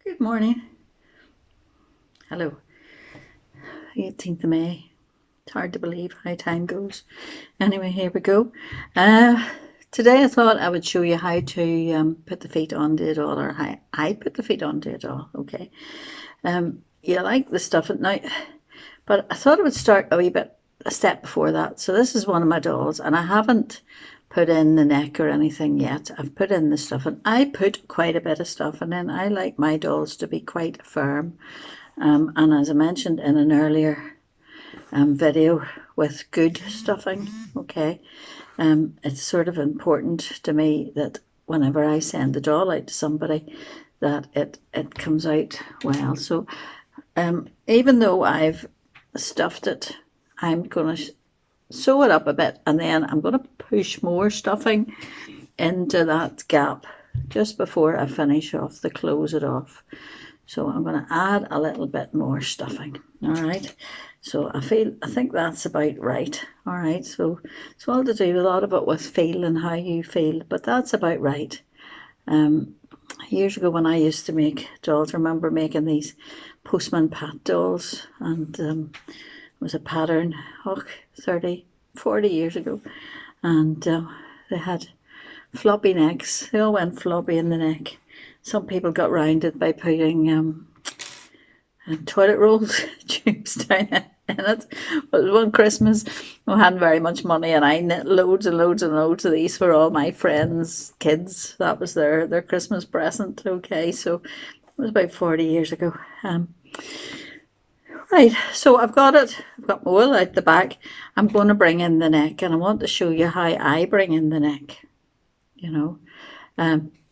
Good morning. Hello. 18th of May. It's hard to believe how time goes. Anyway, here we go. Uh, Today I thought I would show you how to put the feet onto it all, or how I put the feet onto it all. Okay. You like the stuff at night, but I thought I would start a step before that. So this is one of my dolls, and I haven't put in the neck or anything yet. I've put in the stuff, and I put quite a bit of stuff, and then I like my dolls to be quite firm. And as I mentioned in an earlier video, with good stuffing, okay, it's sort of important to me that whenever I send the doll out to somebody, that it comes out well. So even though I've stuffed it, I'm going to sew it up a bit, and then I'm going to push more stuffing into that gap just before I finish off to close it off. So I'm going to add a little bit more stuffing. All right. So I think that's about right. All right. So it's all to do a lot of it with feel and how you feel, but that's about right. Years ago when I used to make dolls, I remember making these Postman Pat dolls, and it was a pattern, 30, 40 years ago, and they had floppy necks. They all went floppy in the neck. Some people got round it by putting toilet rolls tubes down in it. But one Christmas, we hadn't very much money, and I knit loads and loads and loads of these for all my friends' kids. That was their Christmas present. Okay, so it was about 40 years ago. Right, so I've got it. I've got my wool out the back. I'm going to bring in the neck, and I want to show you how I bring in the neck. You know,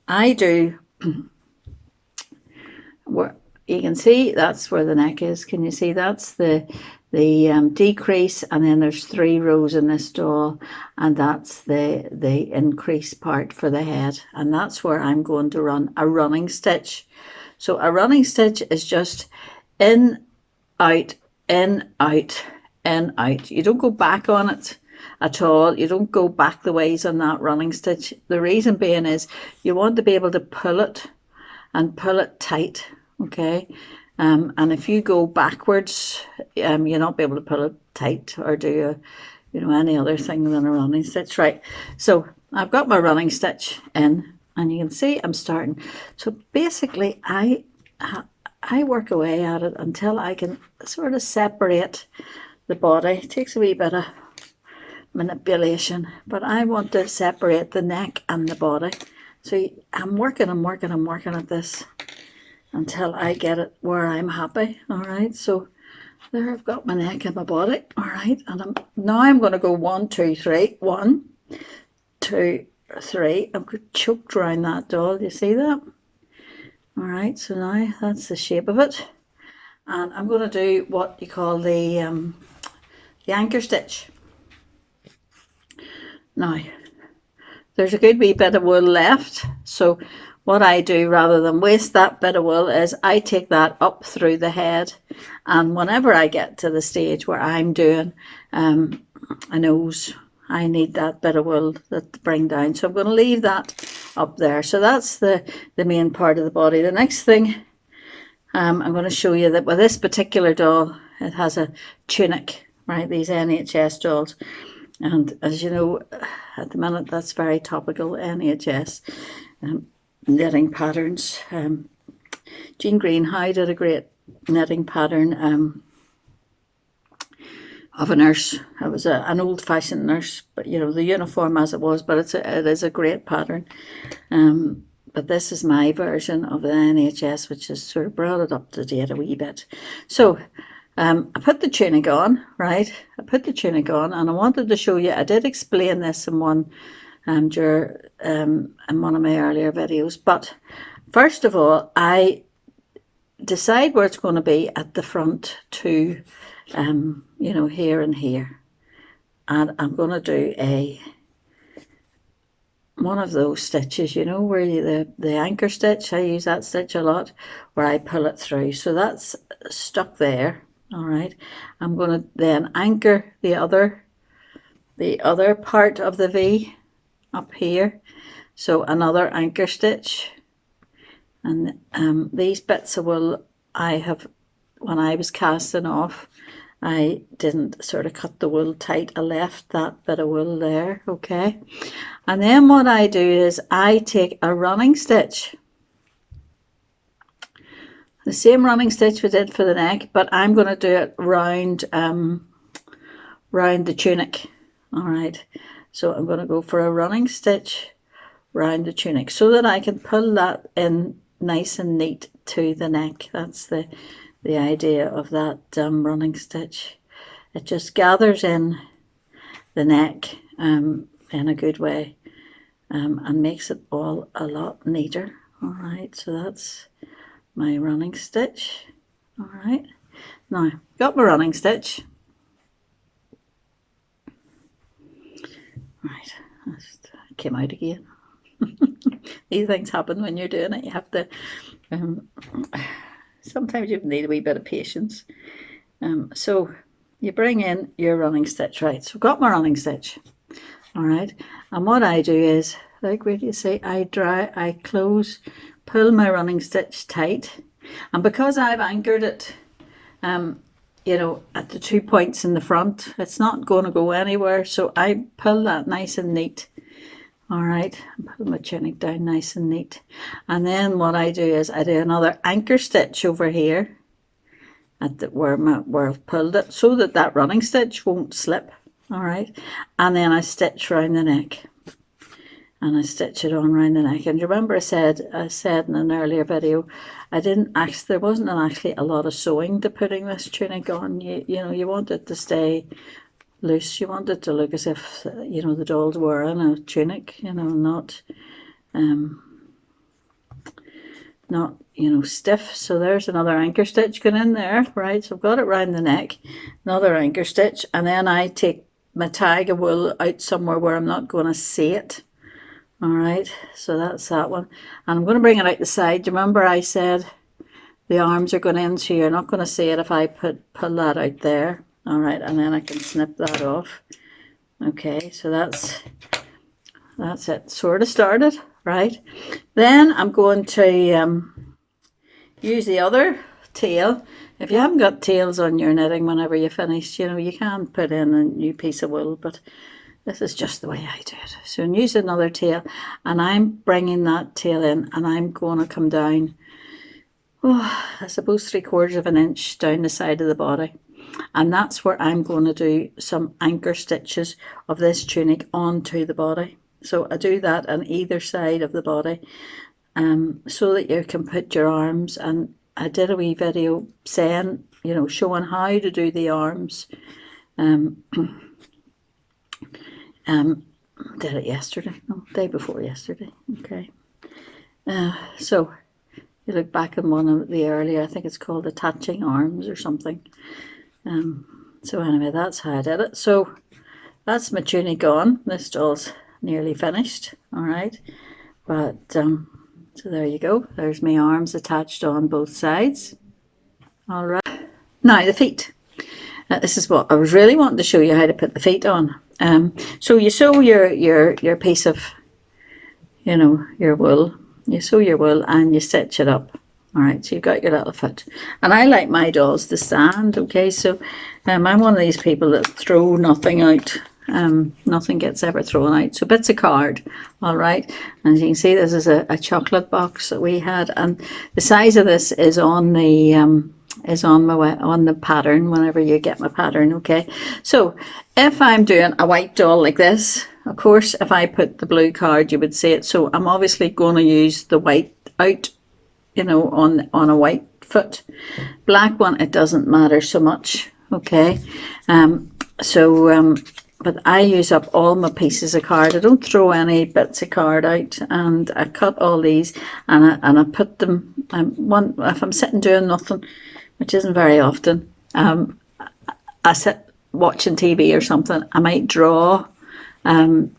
I do. Where you can see that's where the neck is. Can you see that's the decrease, and then there's 3 rows in this doll, and that's the increase part for the head, and that's where I'm going to run a running stitch. So a running stitch is just in, out, in, out, in, out. You don't go back on it at all. You don't go back the ways on that running stitch. The reason being is you want to be able to pull it and pull it tight. Okay. And if you go backwards, you'll not be able to pull it tight or do any other thing than a running stitch. Right. So I've got my running stitch in, and you can see I'm starting. So basically I work away at it until I can sort of separate the body. It takes a wee bit of manipulation, but I want to separate the neck and the body. So I'm working at this until I get it where I'm happy. All right, so there I've got my neck and my body. All right, and now I'm going to go 1, 2, 3. 1, 2, 3. I'm choked around that doll. You see that? All right, so now that's the shape of it, and I'm going to do what you call the anchor stitch. Now, there's a good wee bit of wool left, so what I do rather than waste that bit of wool is I take that up through the head, and whenever I get to the stage where I'm doing a nose, I need that bit of wool to bring down, so I'm going to leave that up there. So that's the main part of the body. The next thing I'm going to show you that with this particular doll, it has a tunic, right? These NHS dolls. And as you know, at the minute, that's very topical, NHS knitting patterns. Jean Greenhow did a great knitting pattern of a nurse. It was an old-fashioned nurse, but the uniform as it was, but it is a great pattern. But this is my version of the NHS, which has sort of brought it up to date a wee bit. So I put the tunic on, right? I put the tunic on, and I wanted to show you. I did explain this in one in one of my earlier videos. But first of all, I decide where it's going to be at the front to, here and here, and I'm going to do one of those stitches, where the anchor stitch. I use that stitch a lot, where I pull it through. So that's stuck there. All right, I'm going to then anchor the other part of the V up here. So another anchor stitch, And these bits of wool when I was casting off, I didn't sort of cut the wool tight. I left that bit of wool there, okay? And then what I do is I take a running stitch, the same running stitch we did for the neck, but I'm going to do it round the tunic. All right, so I'm going to go for a running stitch round the tunic so that I can pull that in nice and neat to the neck. That's the idea of that running stitch. It just gathers in the neck in a good way and makes it all a lot neater. All right, so that's my running stitch. All right, now got my running stitch. Right, that came out again. These things happen when you're doing it. You have to sometimes you need a wee bit of patience. So you bring in your running stitch, right? So I've got my running stitch, all right. And what I do is, like where do you say, I close, pull my running stitch tight, and because I've anchored it, you know, at the 2 points in the front, it's not going to go anywhere. So I pull that nice and neat. All right, pull my tunic down nice and neat. And then what I do is I do another anchor stitch over here at where I've pulled it so that that running stitch won't slip. All right, and then I stitch around the neck. And I stitch it on around the neck. And remember I said in an earlier video, there wasn't actually a lot of sewing to putting this tunic on. You know, you want it to stay loose. You want it to look as if, you know, the doll's wearing a tunic, you know, not you know, stiff. So there's another anchor stitch going in there, right? So I've got it around the neck, another anchor stitch, and then I take my tag of wool out somewhere where I'm not going to see it. All right, so that's that one, and I'm going to bring it out the side. Do you remember I said the arms are going in, so you're not going to see it if I pull that out there. All right, and then I can snip that off. Okay, so that's it, sort of started, right? Then I'm going to use the other tail. If you haven't got tails on your knitting whenever you finish, you know, you can put in a new piece of wool, but this is just the way I do it. So I'm using another tail, and I'm bringing that tail in, and I'm going to come down, I suppose 3/4 of an inch down the side of the body. And that's where I'm going to do some anchor stitches of this tunic onto the body. So I do that on either side of the body so that you can put your arms. And I did a wee video saying, you know, showing how to do the arms. Did it yesterday, no, day before yesterday. Okay, so you look back on one of the earlier, I think it's called attaching arms or something. So anyway, that's how I did it. So that's my tunic on. This doll's nearly finished, all right. But so there you go. There's my arms attached on both sides. All right. Now the feet. This is what I was really wanting to show you, how to put the feet on. So you sew your piece of, you know, your wool. You sew your wool and you stitch it up. All right, so you've got your little foot. And I like my dolls to stand, okay? So I'm one of these people that throw nothing out. Nothing gets ever thrown out. So bits of card, all right? And as you can see, this is a chocolate box that we had. And the size of this is on the on the pattern whenever you get my pattern, okay? So if I'm doing a white doll like this, of course, if I put the blue card, you would see it. So I'm obviously going to use the white out, you know, on a white foot. Black one, it doesn't matter so much, okay? But I use up all my pieces of card. I don't throw any bits of card out, and I cut all these and I put them, if I'm sitting doing nothing, which isn't very often, I sit watching TV or something, I might draw, you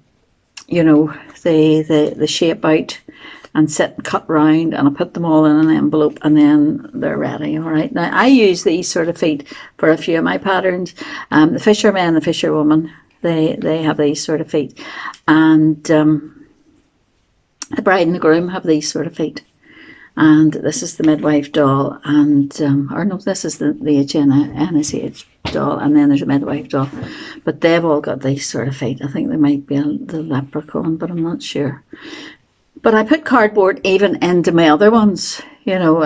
know, the shape out and sit and cut round, and I put them all in an envelope, and then they're ready. All right. Now I use these sort of feet for a few of my patterns. The fisherman, the fisherwoman, they have these sort of feet, and the bride and the groom have these sort of feet. and this is the midwife doll, and or no, this is the NSH doll, and then there's a midwife doll, but they've all got these sort of feet. I think they might be the leprechaun, but I'm not sure. But I put cardboard even into my other ones, you know,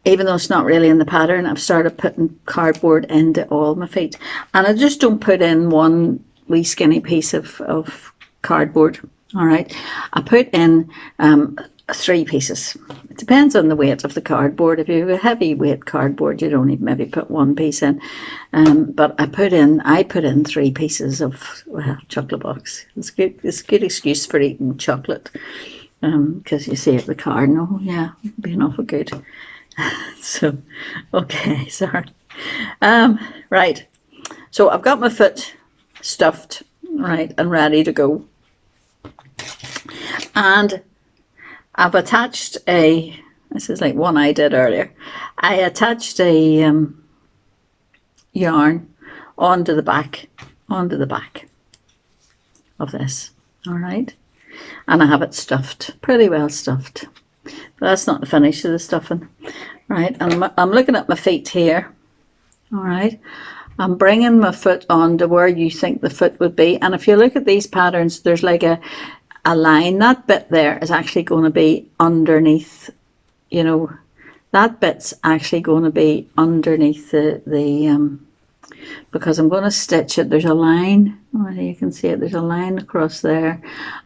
even though it's not really in the pattern. I've started putting cardboard into all my feet, and I just don't put in one wee skinny piece of cardboard. All right, I put in 3 pieces. It depends on the weight of the cardboard. If you have a heavy weight cardboard, you don't even maybe put 1 piece in. But I put in 3 pieces of chocolate box. It's good. It's a good excuse for eating chocolate, because you see at the cardinal, yeah, being awful good. So, okay, sorry. Right. So I've got my foot stuffed, right, and ready to go. And I've attached this is like one I did earlier. I attached a yarn onto the back of this, all right? And I have it stuffed, pretty well stuffed. But that's not the finish of the stuffing, right? And I'm looking at my feet here, all right? I'm bringing my foot onto where you think the foot would be. And if you look at these patterns, there's like a line. That bit there is actually going to be underneath, you know, that bit's actually going to be underneath the because I'm going to stitch it. There's a line, you can see it, there's a line across there,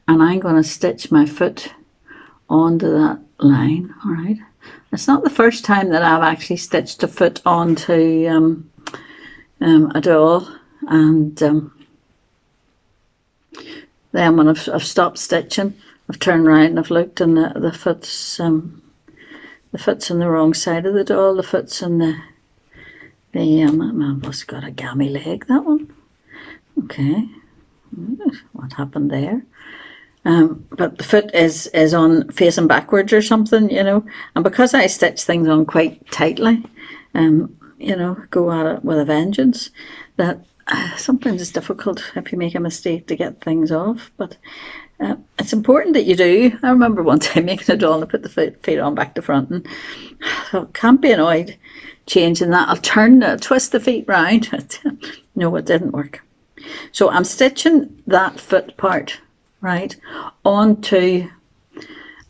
and I'm going to stitch my foot onto that line, all right? It's not the first time that I've actually stitched a foot onto a doll, and then when I've stopped stitching, I've turned around and I've looked, and the foot's on the wrong side of the doll. The foot's in what's got a gammy leg, that one. Okay, what happened there? But the foot is on facing backwards or something, you know. And because I stitch things on quite tightly, you know, go at it with a vengeance, that sometimes it's difficult if you make a mistake to get things off. But it's important that you do. I remember one time making a doll and I put the feet on back to front, and so can't be annoyed changing that. I'll twist the feet round. No, it didn't work. So I'm stitching that foot part, right, onto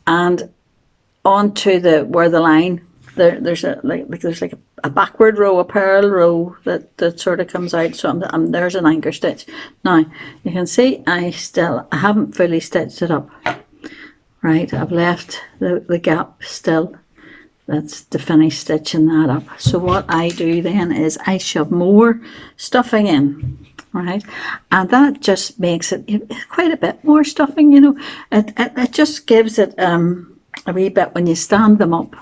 the where the line there's like a backward row, a purl row that sort of comes out. So there's an anchor stitch. Now you can see I haven't fully stitched it up, right? I've left the gap still. That's to finish stitching that up. So what I do then is I shove more stuffing in, right? And that just makes it quite a bit more stuffing, you know. It just gives it a wee bit when you stand them up.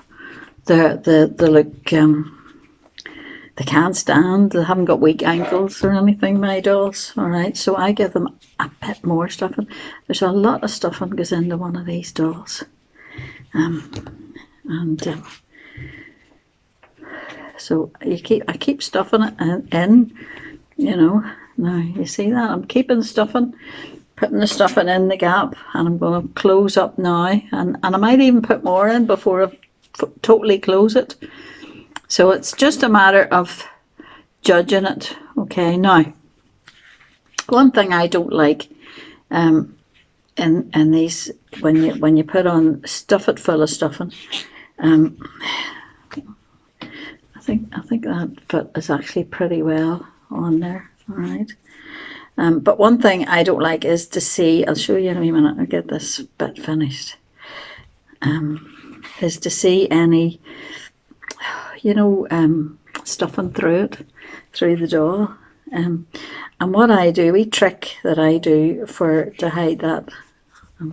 They look, they can't stand, they haven't got weak ankles or anything, my dolls, all right? So I give them a bit more stuffing. There's a lot of stuffing goes into one of these dolls. So I keep stuffing it in, you know. Now you see that I'm keeping stuffing, putting the stuffing in the gap, and I'm going to close up now, and I might even put more in before I totally close it. So it's just a matter of judging it. Okay, now one thing I don't like in these, when you put on, stuff it full of stuffing, I think that foot is actually pretty well on there, all right. But one thing I don't like is to see, I'll show you in a minute, I'll get this bit finished, is to see any, you know, stuffing through the doll. And what I do, a trick that I do to hide that, I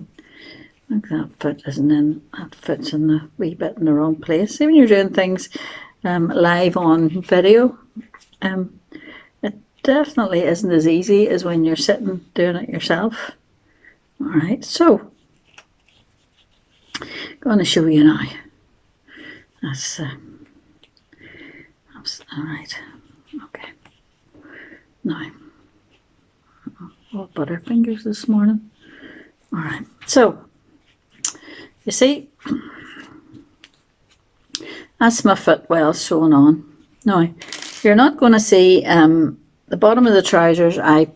think that foot isn't in, that foot's in the wee bit in the wrong place. Even you're doing things live on video, it definitely isn't as easy as when you're sitting doing it yourself. All right, so I'm going to show you now. That's all right. Okay. Now, all butterfingers this morning. All right. So you see, That's my foot well sewn on. Now, you're not going to see the bottom of the trousers. I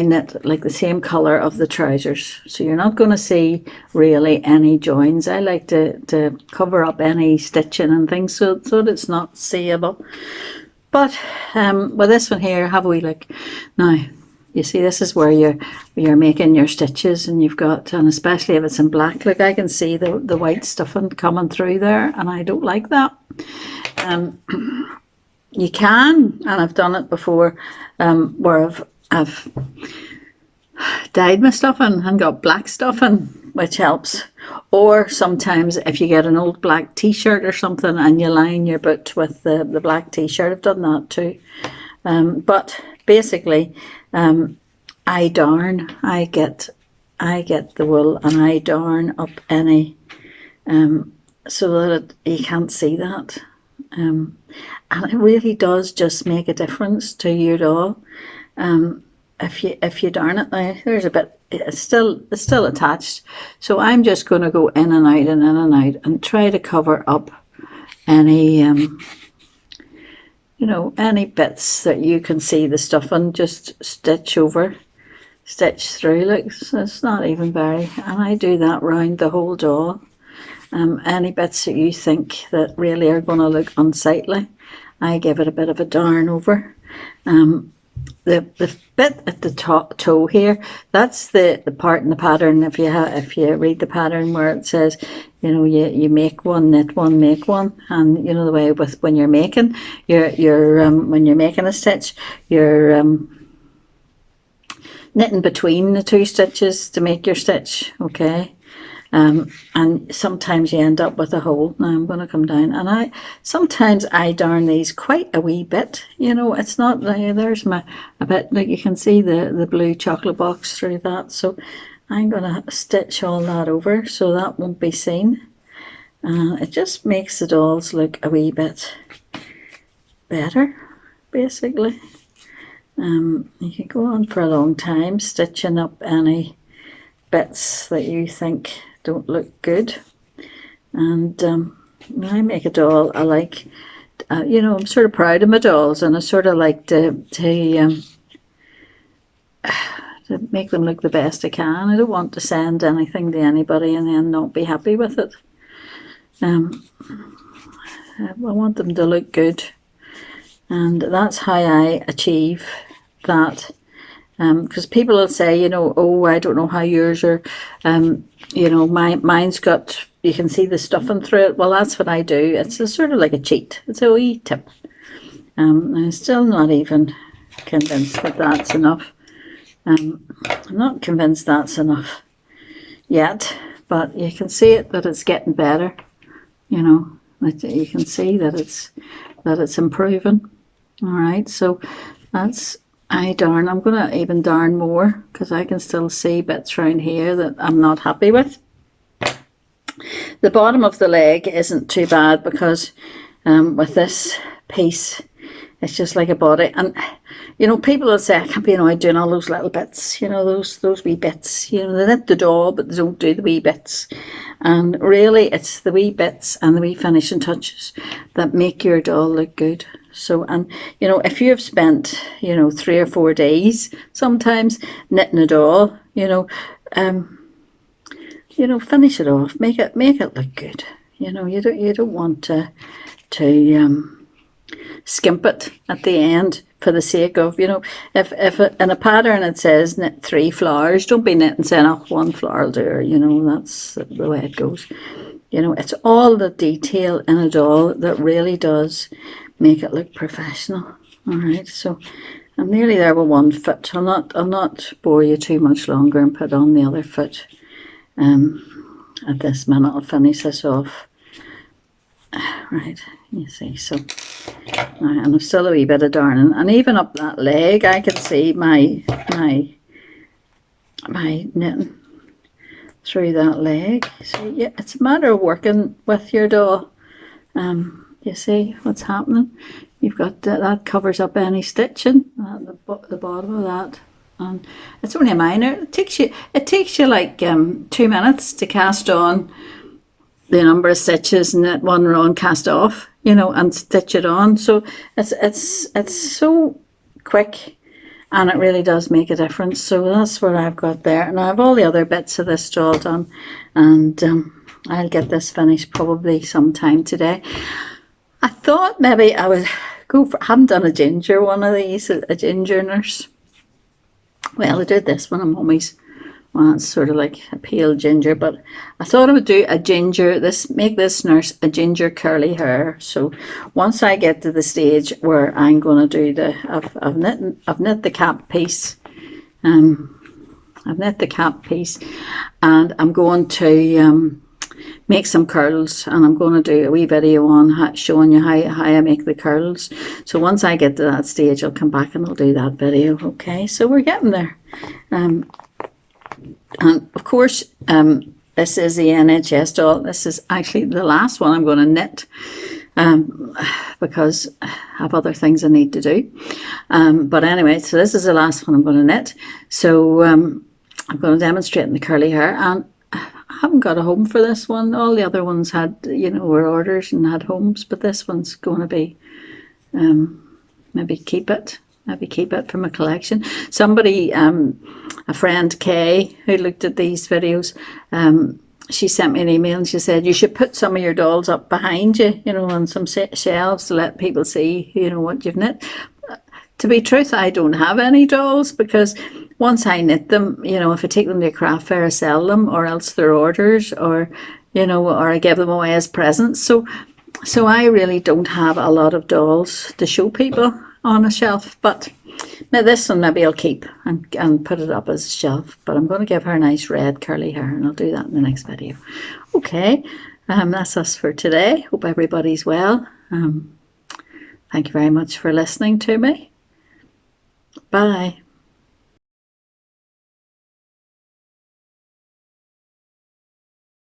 knit like the same colour of the trousers, so you're not going to see really any joins. I like to cover up any stitching and things so that it's not seeable. But with this one here, have a wee look. Now, you see, this is where you're making your stitches, and you've got, and especially if it's in black, look, I can see the white stuffing coming through there, and I don't like that. You can, and I've done it before, where I've dyed my stuffing and got black stuffing, which helps. Or sometimes if you get an old black t-shirt or something and you line your boot with the black t-shirt, I've done that too. But basically, I darn, I get the wool and I darn up any, so that you can't see that. And it really does just make a difference to your doll. If you darn it, now there's a bit, it's still attached, so I'm just going to go in and out and in and out and try to cover up any any bits that you can see the stuffing. Just stitch through. Look, so it's not even very, and I do that round the whole doll. Any bits that you think that really are going to look unsightly, I give it a bit of a darn over. The bit at the top toe here, that's the part in the pattern. If you read the pattern where it says, you make one, knit one, make one, and the way with when you're making when you're making a stitch, you're knitting between the two stitches to make your stitch. Okay. And sometimes you end up with a hole. Now I'm going to come down, and sometimes I darn these quite a wee bit. It's not like there's a bit, like you can see the blue chocolate box through that. So I'm going to stitch all that over so that won't be seen. It just makes the dolls look a wee bit better, basically. You can go on for a long time stitching up any bits that you think don't look good. And when I make a doll, I like, I'm sort of proud of my dolls, and I sort of like to make them look the best I can. I don't want to send anything to anybody and then not be happy with it. I want them to look good, and that's how I achieve that. Because people will say, oh, I don't know how yours are, mine's got, you can see the stuffing through it. Well, that's what I do. It's sort of like a cheat. It's a wee tip. I'm still not even convinced that that's enough. I'm not convinced that's enough yet, but you can see it, that it's getting better. You can see that it's improving. All right, so that's, I'm going to even darn more, because I can still see bits around here that I'm not happy with. The bottom of the leg isn't too bad, because with this piece, it's just like a body. And people will say, I can't be annoyed doing all those little bits, those wee bits. They knit the doll, but they don't do the wee bits. And really, it's the wee bits and the wee finishing touches that make your doll look good. So, and if you have spent 3 or 4 days sometimes knitting a doll, finish it off, make it look good. You don't want to skimp it at the end for the sake of, if in a pattern it says knit 3 flowers, don't be knitting saying, oh, 1 flower will do, that's the way it goes. It's all the detail in a doll that really does make it look professional. All right, so I'm nearly there with one foot. I'll not bore you too much longer and put on the other foot. At this minute, I'll finish this off. Right, you see, so, and I'm still a wee bit of darning, and even up that leg, I can see my knitting through that leg. So yeah, it's a matter of working with your doll. You see what's happening? You've got that covers up any stitching at the bottom of that, and it's only a minor. It takes you like 2 minutes to cast on the number of stitches, knit one row and cast off, you know, and stitch it on. So it's so quick, and it really does make a difference. So that's what I've got there, and I have all the other bits of this all done, and I'll get this finished probably sometime today. I thought maybe I would go for, I haven't done a ginger one of these, a ginger nurse. Well, I did this one. I'm always, well, it's sort of like a pale ginger, but I thought I would do a ginger, make this nurse a ginger curly hair. So once I get to the stage where I'm going to do I've knit the cap piece, I've knit the cap piece, and I'm going to make some curls, and I'm going to do a wee video on showing you how I make the curls. So once I get to that stage, I'll come back and I'll do that video. Okay, so we're getting there. And of course, this is the NHS doll. This is actually the last one I'm going to knit, because I have other things I need to do. But anyway, so this is the last one I'm going to knit. So I'm going to demonstrate in the curly hair, and I haven't got a home for this one. All the other ones had, you know, were orders and had homes, but this one's going to be, maybe keep it from a collection. Somebody, a friend Kay, who looked at these videos, she sent me an email and she said, you should put some of your dolls up behind you, you know, on some shelves to let people see, you know, what you've knit. To be truth, I don't have any dolls, because once I knit them, you know, if I take them to a craft fair, I sell them, or else they're orders, or, you know, or I give them away as presents. So I really don't have a lot of dolls to show people on a shelf. But now this one maybe I'll keep and put it up as a shelf. But I'm going to give her a nice red curly hair, and I'll do that in the next video. Okay, that's us for today. Hope everybody's well. Thank you very much for listening to me. Bye.